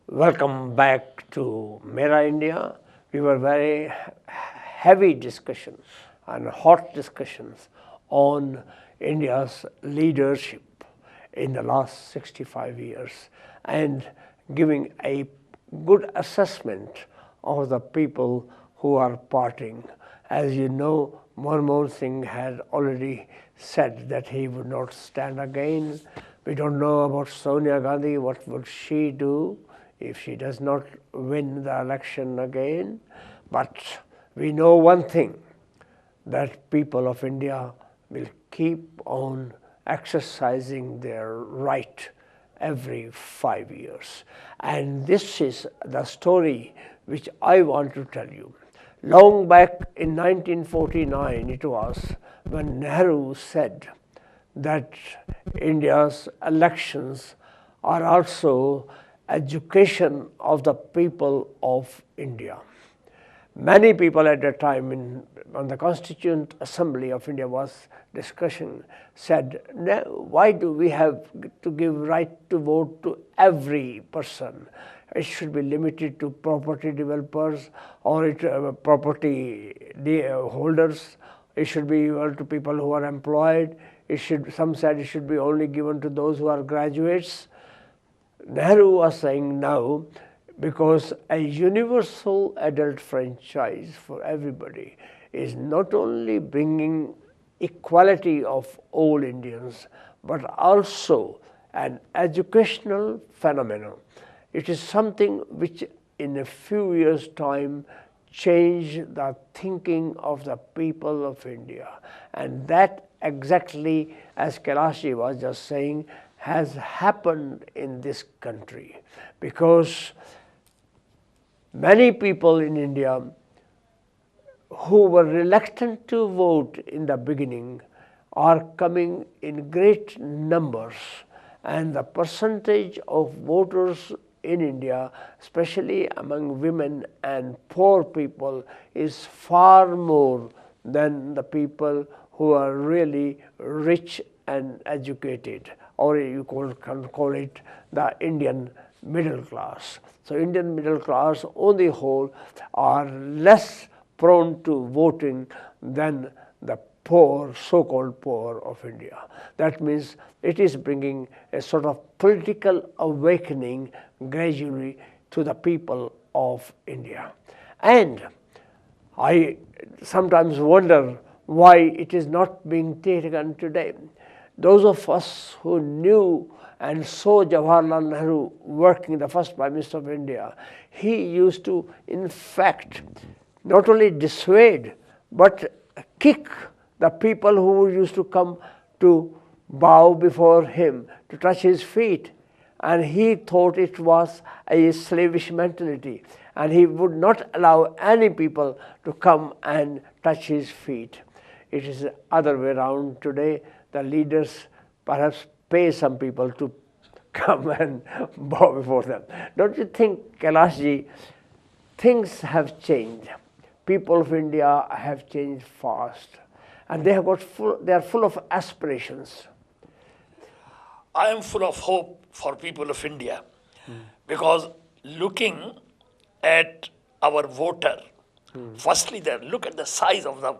Welcome back to MERA India. We were very heavy discussions and hot discussions on India's leadership in the last 65 years and giving a good assessment of the people who are parting. As you know, Manmohan Singh had already said that he would not stand again. We don't know about Sonia Gandhi, what would she do if she does not win the election again. But we know one thing, that people of India will keep on exercising their right every 5 years. And this is the story which I want to tell you. Long back in 1949 it was, when Nehru said that India's elections are also education of the people of India. Many people at that time on the Constituent Assembly of India was discussion, said, why do we have to give right to vote to every person? It should be limited to property developers or property holders. It should be given to people who are employed. Some said it should be only given to those who are graduates. Nehru was saying no, because a universal adult franchise for everybody is not only bringing equality of all Indians, but also an educational phenomenon. It is something which in a few years' time change the thinking of the people of India. And that exactly, as Kailash was just saying, has happened in this country, because many people in India who were reluctant to vote in the beginning are coming in great numbers, and the percentage of voters in India, especially among women and poor people, is far more than the people who are really rich and educated, or you can call it the Indian middle class. So Indian middle class on the whole are less prone to voting than the poor, so-called poor of India. That means it is bringing a sort of political awakening gradually to the people of India. And I sometimes wonder why it is not being taken today. Those of us who knew and saw Jawaharlal Nehru working, the first Prime Minister of India, he used to, in fact, not only dissuade, but kick the people who used to come to bow before him, to touch his feet. And he thought it was a slavish mentality, and he would not allow any people to come and touch his feet. It is the other way around today. The leaders perhaps pay some people to come and bow before them. Don't you think, Kailash, things have changed? People of India have changed fast, and they are full of aspirations. I am full of hope for people of India, because looking at our voter, firstly look at the size of the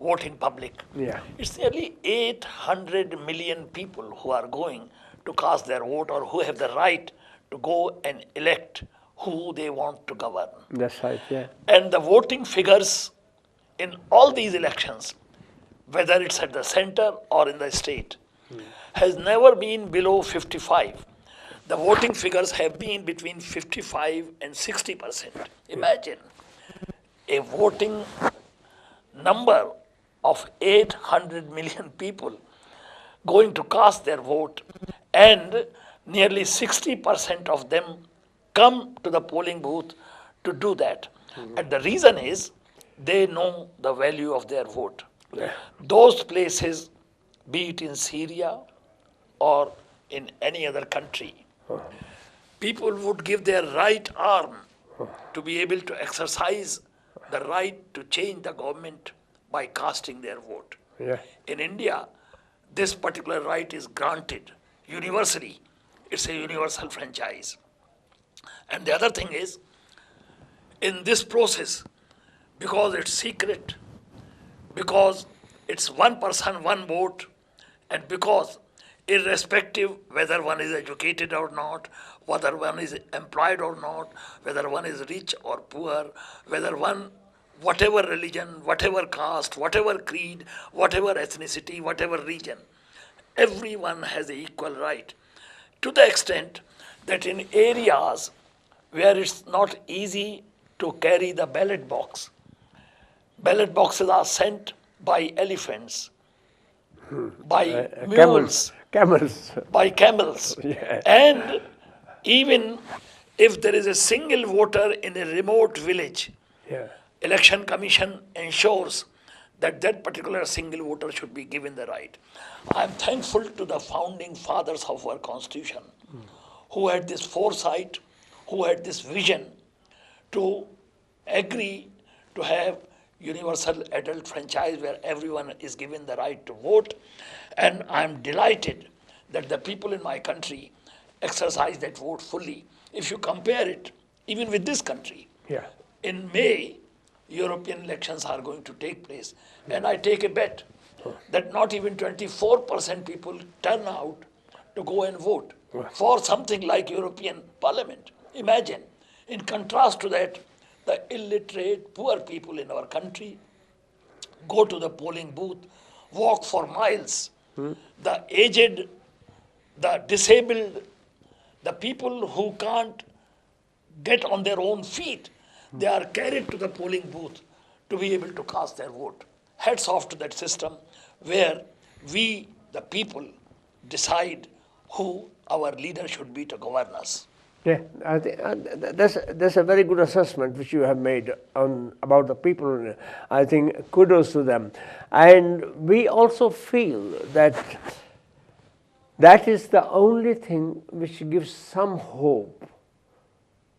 voting public. Yeah. It's nearly 800 million people who are going to cast their vote, or who have the right to go and elect who they want to govern. That's right, yeah. And the voting figures in all these elections, whether it's at the center or in the state, has never been below 55. The voting figures have been between 55 and 60%. Imagine a voting number of 800 million people going to cast their vote, and nearly 60% of them come to the polling booth to do that. And the reason is they know the value of their vote. Yeah. Those places, be it in Syria or in any other country, people would give their right arm to be able to exercise the right to change the government by casting their vote. Yeah. In India, this particular right is granted universally. It's a universal franchise. And the other thing is, in this process, because it's secret, because it's one person, one vote, and because irrespective whether one is educated or not, whether one is employed or not, whether one is rich or poor, whether one, whatever religion, whatever caste, whatever creed, whatever ethnicity, whatever region, everyone has the equal right. To the extent that in areas where it's not easy to carry the ballot boxes are sent by elephants, by mules, Camels. by camels. Yeah. And even if there is a single voter in a remote village, Yeah. election commission ensures that that particular single voter should be given the right. I am thankful to the founding fathers of our constitution who had this foresight, who had this vision to agree to have universal adult franchise where everyone is given the right to vote. And I am delighted that the people in my country exercise that vote fully. If you compare it even with this country, Yeah. in May, European elections are going to take place. And I take a bet that not even 24% people turn out to go and vote for something like European Parliament. Imagine, in contrast to that, the illiterate, poor people in our country go to the polling booth, walk for miles. The aged, the disabled, the people who can't get on their own feet, they are carried to the polling booth to be able to cast their vote. Hats off to that system where we, the people, decide who our leader should be to govern us. Yeah, I think that's a very good assessment which you have made on about the people. I think kudos to them, and we also feel that that is the only thing which gives some hope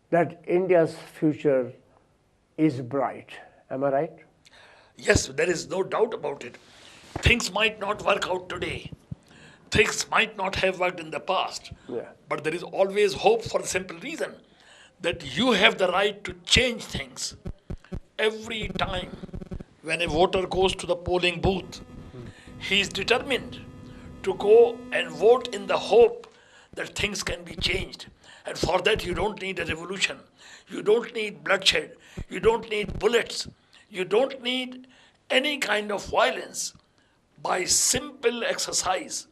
that India's future is bright. Am I right? Yes, there is no doubt about it. Things might not work out today. Things might not have worked in the past. Yeah. But there is always hope for the simple reason that you have the right to change things. Every time when a voter goes to the polling booth, he is determined to go and vote in the hope that things can be changed. And for that, you don't need a revolution. You don't need bloodshed. You don't need bullets. You don't need any kind of violence. By simple exercise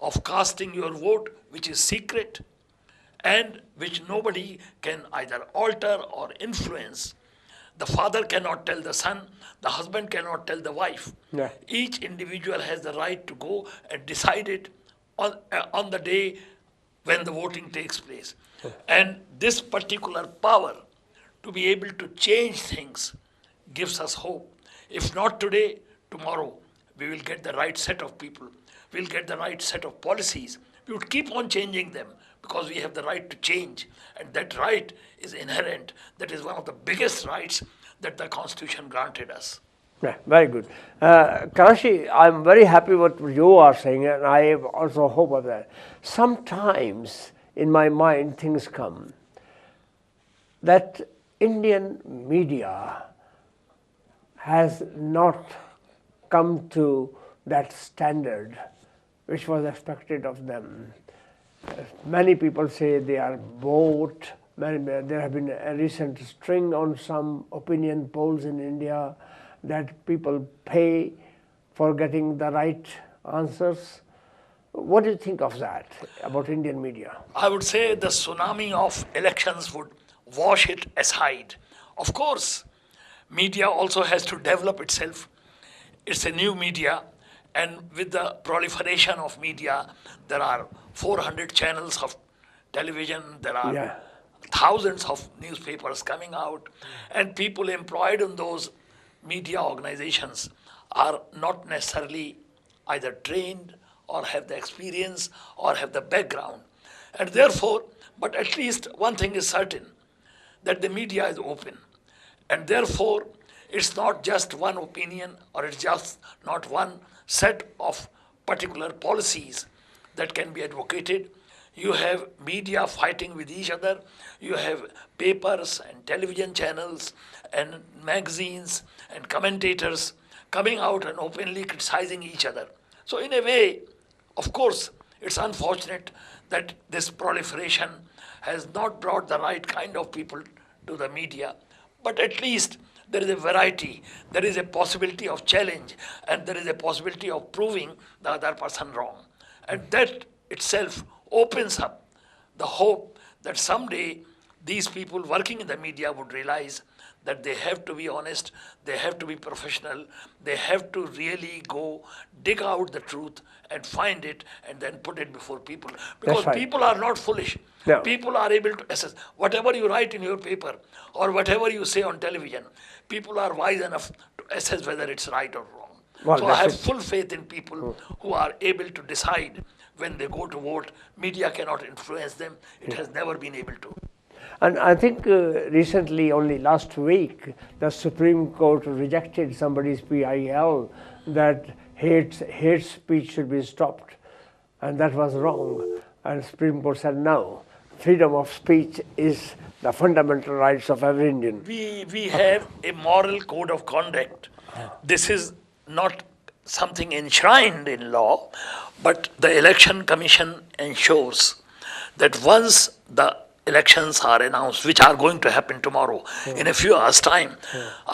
of casting your vote, which is secret and which nobody can either alter or influence. The father cannot tell the son, the husband cannot tell the wife. Yeah. Each individual has the right to go and decide it on the day when the voting takes place. And this particular power to be able to change things gives us hope. If not today, tomorrow, we will get the right set of people. We'll get the right set of policies. We would keep on changing them because we have the right to change. And that right is inherent. That is one of the biggest rights that the Constitution granted us. Yeah, very good. Karashi, I'm very happy what you are saying, and I have also hope of that. Sometimes in my mind things come that Indian media has not come to that standard which was expected of them. Many people say they are bought. There have been a recent string on some opinion polls in India that people pay for getting the right answers. What do you think of that, about Indian media? I would say the tsunami of elections would wash it aside. Of course, media also has to develop itself. It's a new media, and with the proliferation of media, there are 400 channels of television, there are thousands of newspapers coming out, and people employed in those media organizations are not necessarily either trained or have the experience or have the background. And therefore, but at least one thing is certain, that the media is open. And therefore, it's not just one opinion or it's just not one set of particular policies that can be advocated. you have media fighting with each other, you have papers and television channels and magazines and commentators coming out and openly criticizing each other. So in a way, of course, it's unfortunate that this proliferation has not brought the right kind of people to the media, but at least there is a variety, there is a possibility of challenge, and there is a possibility of proving the other person wrong. And that itself opens up the hope that someday these people working in the media would realize that they have to be honest, they have to be professional, they have to really go dig out the truth and find it and then put it before people. Because right. people are not foolish. No. People are able to assess whatever you write in your paper or whatever you say on television. People are wise enough to assess whether it's right or wrong. Well, so I have it. full faith in people who are able to decide when they go to vote. Media cannot influence them. It has never been able to. And I think recently, only last week, the Supreme Court rejected somebody's PIL that hate speech should be stopped, and that was wrong. And Supreme Court said no. Freedom of speech is the fundamental rights of every Indian. We have a moral code of conduct. This is not something enshrined in law, but the Election Commission ensures that once the elections are announced, which are going to happen tomorrow, in a few hours' time,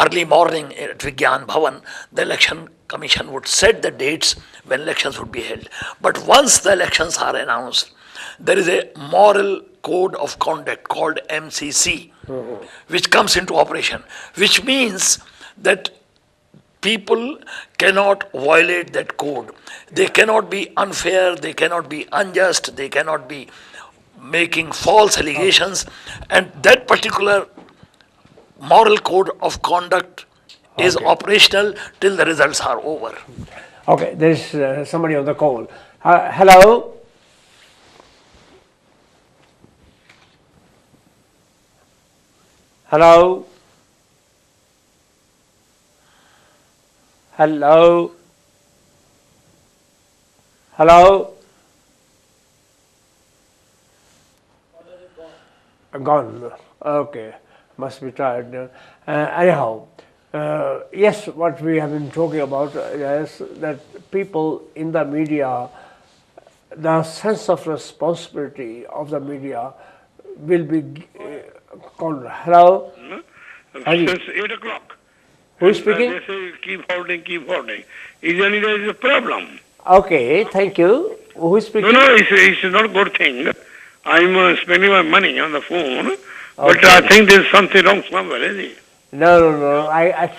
early morning at Vigyan Bhavan, the Election Commission would set the dates when elections would be held. But once the elections are announced, there is a moral code of conduct called MCC, which comes into operation, which means that people cannot violate that code. They cannot be unfair, they cannot be unjust, they cannot be making false allegations, and that particular moral code of conduct is operational till the results are over. Okay, there is somebody on the call. Hello? Hello? Hello? Hello? Gone. Okay, must be tired. Anyhow, yes, what we have been talking about is that people in the media, the sense of responsibility of the media will be called. Hello? Since 8 o'clock. Who is speaking? They say keep holding, keep holding. Isn't there is a problem? Okay, thank you. Who is speaking? No, it's not a good thing. I'm spending my money on the phone, but Okay. I think there's something wrong somewhere, isn't it? No.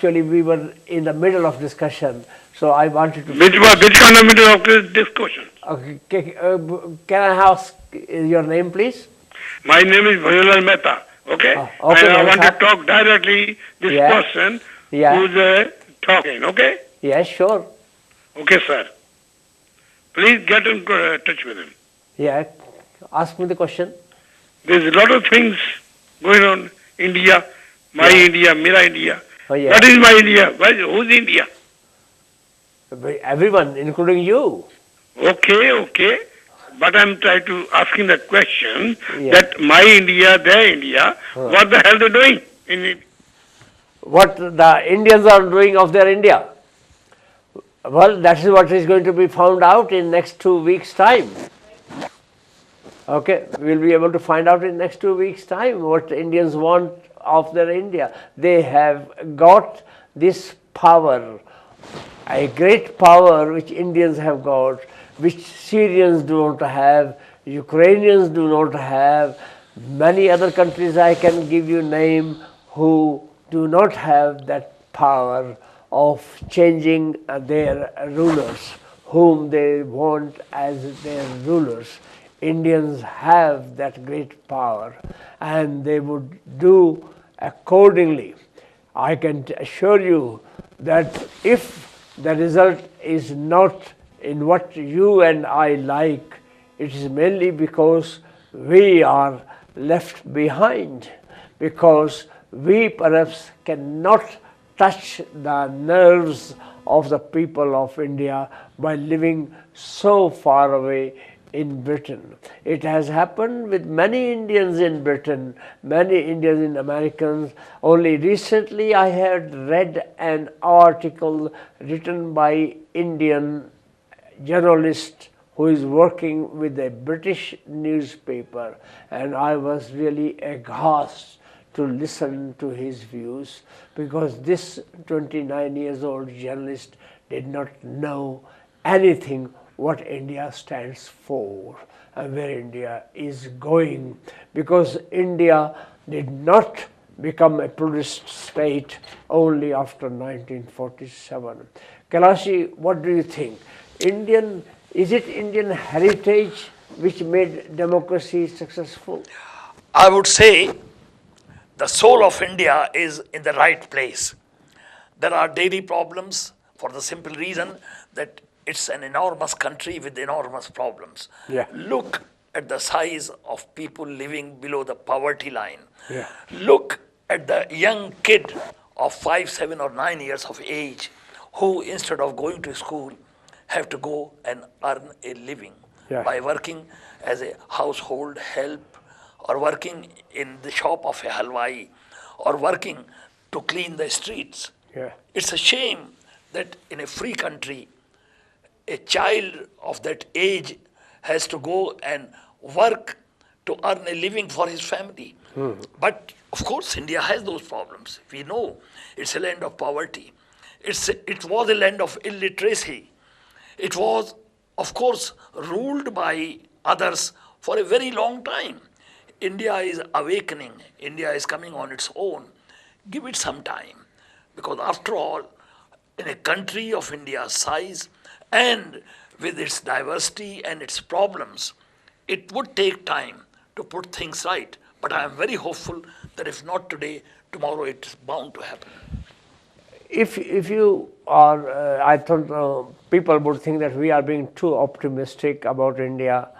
We were in the middle of discussion, so I wanted to. Which kind of middle of this discussion? Okay, can I ask your name, please? My name is Bhajalal Mehta, okay? Okay, and I want to Mehta. talk directly this Yeah. person Yeah. who's talking, okay? Yes, sure. Okay, sir. Please get in touch with him. Yeah, ask me the question. There's a lot of things going on. India, my India, MERA India. Oh, yeah. What is my India? Who's India? Everyone, including you. Okay. But I'm trying to asking the question Yeah. that my India, their India, what the hell they're doing in it? What the Indians are doing of their India? Well, that is what is going to be found out in next 2 weeks' time. Okay, we'll be able to find out in next 2 weeks' time what Indians want of their India. They have got this power, a great power which Indians have got, which Syrians do not have, Ukrainians do not have, many other countries I can give you name who do not have that power of changing their rulers, whom they want as their rulers. Indians have that great power and they would do accordingly. I can assure you that if the result is not in what you and I like, it is mainly because we are left behind, because we perhaps cannot touch the nerves of the people of India by living so far away in Britain. It has happened with many Indians in Britain, many Indians in Americans. Only recently I had read an article written by Indian journalist who is working with a British newspaper, and I was really aghast to listen to his views, because this 29 years old journalist did not know anything what India stands for and where India is going, because India did not become a pluralist state only after 1947. Kailashi, what do you think? Is it Indian heritage which made democracy successful? I would say the soul of India is in the right place. There are daily problems for the simple reason that it's an enormous country with enormous problems. Yeah. Look at the size of people living below the poverty line. Yeah. Look at the young kid of 5, 7 or 9 years of age who, instead of going to school, have to go and earn a living by working as a household help, or working in the shop of a halwai, or working to clean the streets. Yeah. It's a shame that in a free country, a child of that age has to go and work to earn a living for his family. But of course, India has those problems. We know it's a land of poverty. It was a land of illiteracy. It was, of course, ruled by others for a very long time. India is awakening. India is coming on its own. Give it some time. Because after all, in a country of India's size and with its diversity and its problems, it would take time to put things right. But I am very hopeful that if not today, tomorrow it's bound to happen. If you are, I thought people would think that we are being too optimistic about India,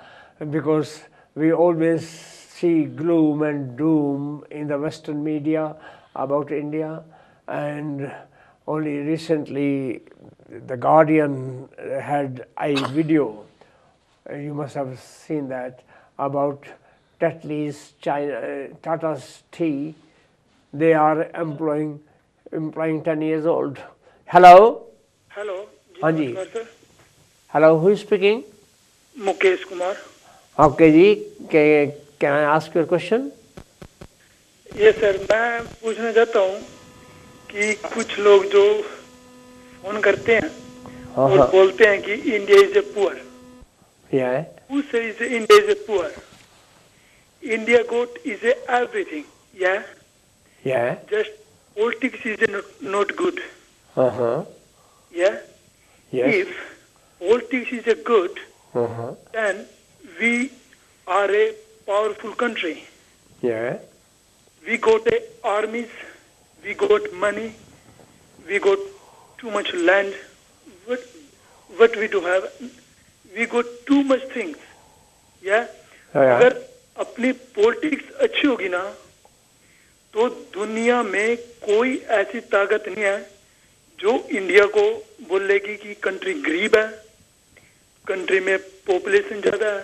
because we always see gloom and doom in the Western media about India, and only recently the Guardian had a video, you must have seen that, about Tetley's Tata's tea. They are employing 10 years old. Hello? Hello. Ji, hello, who is speaking? Mukesh Kumar. Okay, ji, can I ask you a question? Yes, sir. मैं पूछना चाहता हूँ कि कुछ लोग जो phone करते हैं और बोलते हैं कि India is a poor. Yeah. Who says India is a poor? India got is a everything. Yeah. Yeah. Just politics is not good. Uh-huh. Yeah. Yes. If politics is a good, then we are a powerful country. Yeah. We got armies, we got money, we got too much land. What we do have, we got too much things. Yeah. अगर अपनी politics अच्छी होगी ना, तो दुनिया में कोई ऐसी ताकत नहीं है जो इंडिया को बोलेगी कि कंट्री गरीब है, कंट्री में पॉपुलेशन ज्यादा है,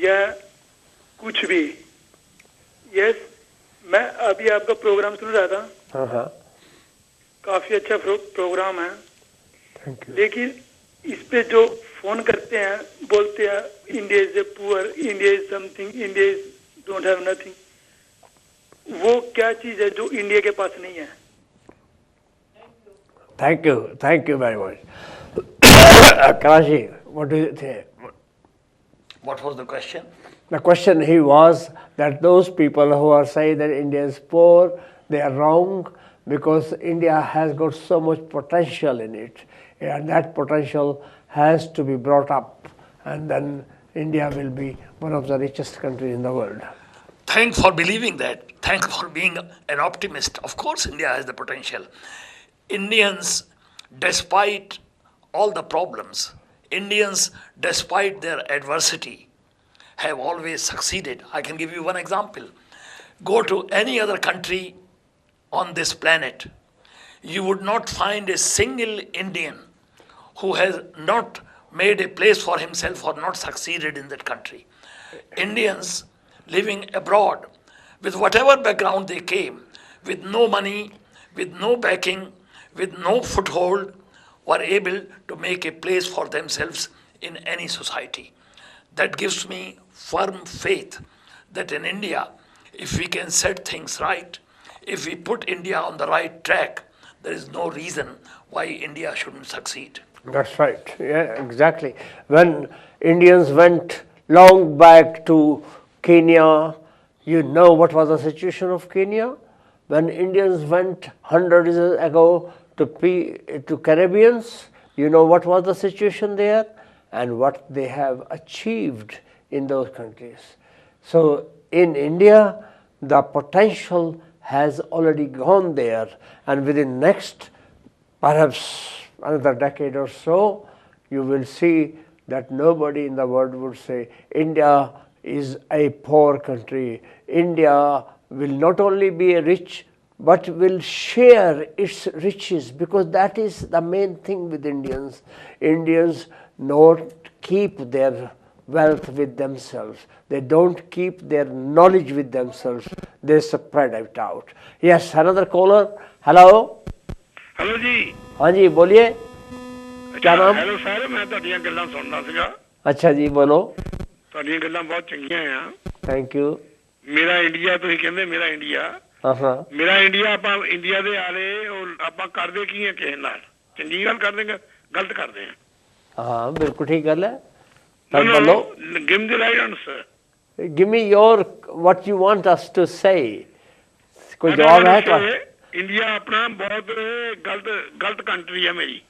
या कुछ भी. यस, मैं अभी आपका प्रोग्राम सुन रहा था. काफी अच्छा प्रोग्राम है. लेकिन इस पे जो फोन करते हैं, बोलते हैं India is a poor, India is something, India is don't have nothing, वो क्या चीज है जो इंडिया के पास नहीं है? Thank you very much. Karachi, what do you think? What was the question? The question here was that those people who are saying that India is poor, they are wrong, because India has got so much potential in it, and that potential has to be brought up, and then India will be one of the richest countries in the world. Thanks for believing that. Thanks for being an optimist. Of course, India has the potential. Indians, despite all the problems, Indians, despite their adversity, have always succeeded. I can give you one example. Go to any other country on this planet, you would not find a single Indian who has not made a place for himself or not succeeded in that country. Indians living abroad, with whatever background they came, with no money, with no backing, with no foothold, were able to make a place for themselves in any society. That gives me firm faith that in India, if we can set things right, if we put India on the right track, there is no reason why India shouldn't succeed. That's right. Yeah, exactly. When Indians went long back to Kenya, you know what was the situation of Kenya? When Indians went hundreds years ago to Caribbeans, you know what was the situation there and what they have achieved in those countries. So in India, the potential has already gone there, and within next perhaps another decade or so, you will see that nobody in the world would say India is a poor country. India will not only be rich, but will share its riches, because that is the main thing with Indians. Indians don't keep their wealth with themselves. They don't keep their knowledge with themselves. They spread it out. Yes, another caller. Hello. Hello जी हाँ जी बोलिए क्या नाम hello sir ਮੈਂ ਤੁਹਾਡੀਆਂ ਗੱਲਾਂ ਸੁਣਦਾ ਸੀਗਾ अच्छा जी बोलो ਤੁਹਾਡੀਆਂ ਗੱਲਾਂ ਬਹੁਤ ਚੰਗੀਆਂ ਆ थैंक यू ਮੇਰਾ ਇੰਡੀਆ ਤੁਸੀਂ ਕਹਿੰਦੇ ਮੇਰਾ ਇੰਡੀਆ हाँ हाँ ਮੇਰਾ ਇੰਡੀਆ ਆਪਾਂ ਇੰਡੀਆ ਦੇ ਆਲੇ ਉਹ ਆਪਾਂ ਕਰਦੇ ਕੀ ਆ ਕਿਸੇ ਨਾਲ ਚੰਗੀ ਗੱਲ ਕਰਦੇ ਗਾ ਗਲਤ ਕਰਦੇ ਆ हाँ बिल्कुल ठीक गल है No, तब no, बोलो no. Give me the right answer. give me your what you want us to say कोई I जवाब don't है wanna तो say, ਇੰਡੀਆ ਆਪਣਾ ਬਹੁਤ ਗਲਤ ਕੰਟਰੀ ਹੈ ਮੇਰੀ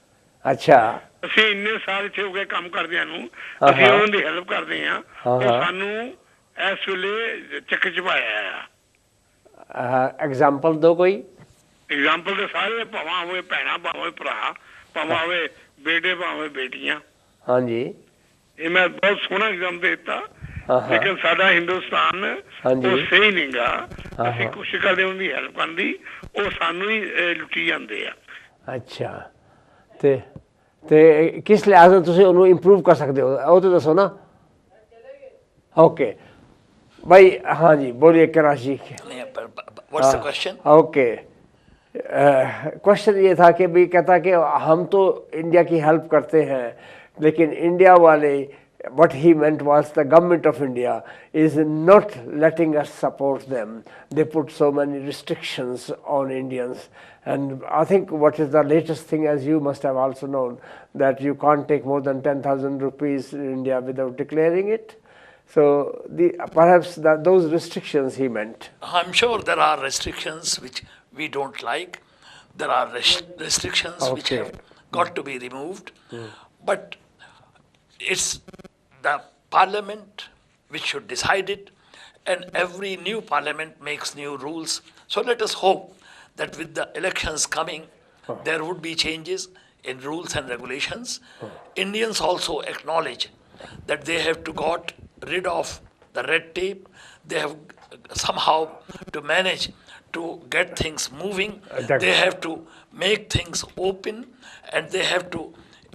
अच्छा ਅਸੀਂ ਇੰਨੇ ਸਾਲ ਇੱਥੇ ਹੋ ਗਏ ਕੰਮ ਕਰਦਿਆਂ ਨੂੰ ਹਾਂ, ਅਸੀਂ ਹਾਂ। ਉਹਨਾਂ ਦੀ ਹੈਲਪ ਕਰਦੇ ਆ ਹਾਂ, ਉਹ ਹਾਂ। ਸਾਨੂੰ ਇਸ ਵੇਲੇ ਚੱਕ ਚ ਪਾਇਆ ਆ एग्जाम्पल दो कोई ਐਗਜ਼ਾਮਪਲ ਦੇ ਸਾਰੇ ਭਾਵਾਂ ਹੋਵੇ ਭੈਣਾਂ ਭਾਵੇਂ ਭਰਾ ਭਾਵਾਂ ਹੋਵੇ ਬੇਟੇ ਭਾਵੇਂ ਬੇਟੀਆਂ हाँ जी ਇਹ ਮੈਂ ਬਹੁਤ ਸੋਹਣਾ ਐਗਜ਼ਾਮਪਲ ਦਿੱਤਾ ਹਾਂ, ਹਾਂ। ਲੇਕਿਨ ਸਾਡਾ ਹਿੰਦੁਸਤਾਨ ਹਾਂਜੀ। ਉਹ ਸਹੀ ਨਹੀਂਗਾ ਹਾਂ, ਅਸੀਂ ਹਾਂ। ਕੋਸ਼ਿਸ਼ ਕਰਦੇ ਉਹਨਾਂ ਦੀ ਹੈਲਪ ਕਰਨ ਦੀ ਉਹ ਸਾਨੂੰ ਹੀ ਲੁੱਟੀ ਜਾਂਦੇ ਆ अच्छा ਤੇ ਕਿਸ ਲਿਹਾਜ਼ ਨਾਲ ਤੁਸੀਂ ਉਹਨੂੰ ਇੰਪਰੂਵ ਕਰ ਸਕਦੇ ਹੋ ਉਹ ਤਾਂ ਦੱਸੋ ਨਾ ਓਕੇ भाई हाँ जी बोलिए Karachi What's the question? Okay question ये था कि भी कहता कि हम तो इंडिया की हेल्प करते हैं लेकिन इंडिया वाले what he meant was the government of India is not letting us support them. They put so many restrictions on Indians, and I think what is the latest thing, as you must have also known, that you can't take more than 10,000 rupees in India without declaring it. So perhaps those restrictions he meant. I'm sure there are restrictions which we don't like. There are restrictions which Okay. have got to be removed. But it's the parliament which should decide it, and every new parliament makes new rules. So let us hope that with the elections coming, there would be changes in rules and regulations. Indians also acknowledge that they have to got rid of the red tape. They have somehow to manage to get things moving. They have to make things open, and they have to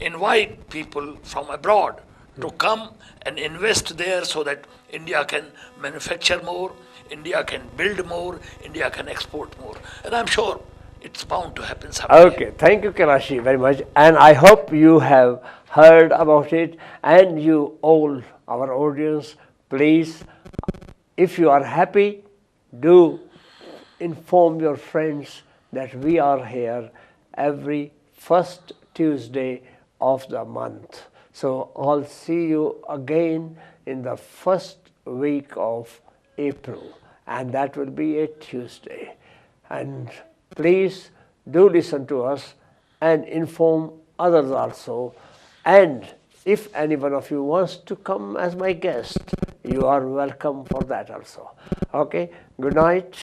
invite people from abroad to come and invest there so that India can manufacture more, India can build more, India can export more. And I'm sure it's bound to happen someday. Okay, thank you Kalashi very much, and I hope you have heard about it, and you all, our audience, please, if you are happy, do inform your friends that we are here every first Tuesday of the month. So I'll see you again in the first week of April, and that will be a Tuesday. And please do listen to us and inform others also. And if any one of you wants to come as my guest, you are welcome for that also. Okay, good night.